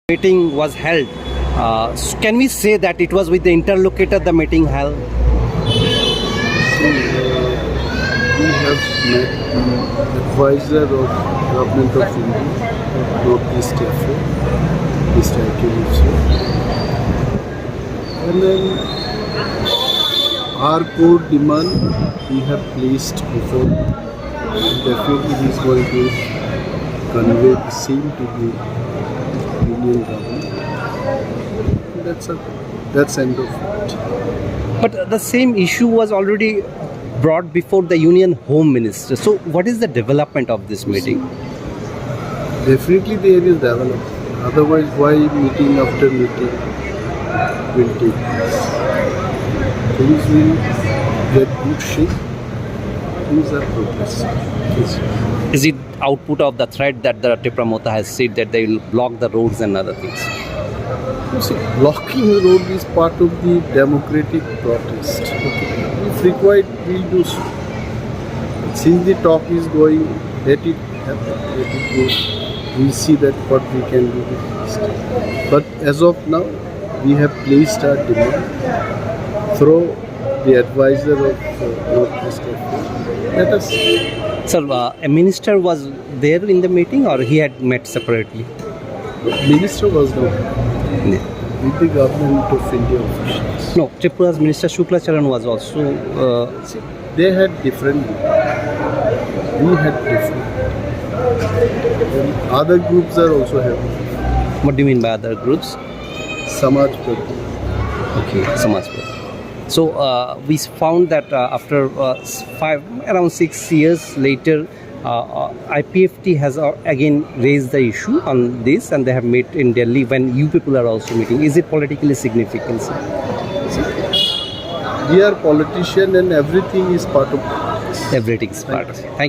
meeting was held. Can we say that it was with the interlocutor the meeting held? We have met the advisor of Government of India, Northeast Affair, Mr. Kiphilwi. And then our core demand we have placed before. Definitely he is going to convey the same to the Union government. That's end of it. But the same issue was already brought before the Union Home Minister. So what is the development of this meeting? Definitely there is development. Otherwise, why meeting after meeting will take place? Things will get good shape. Things are progressing. Is it output of the threat that the Debbarma has said that they will block the roads and other things? You see, blocking the road is part of the democratic protest. If required, we'll do so. Since the talk is going, let it happen, let it go. We'll see that what we can do next. But as of now, we have placed our demand through the advisor of Northeast Affair. Let us see. Sir, a minister was there in the meeting or he had met separately? Minister was not with the Government of India officials. No, Tripura's Minister Shuklacharan was also... See, they had different views. We had different. And other groups are also having. What do you mean by other groups? Samaj Party. Okay, Samaj Party. So we found that after around 6 years later, IPFT has again raised the issue on this, and they have met in Delhi when you people are also meeting. Is it politically significant, sir? We are politicians and everything is part of politics. Everything is part of it. Thank you.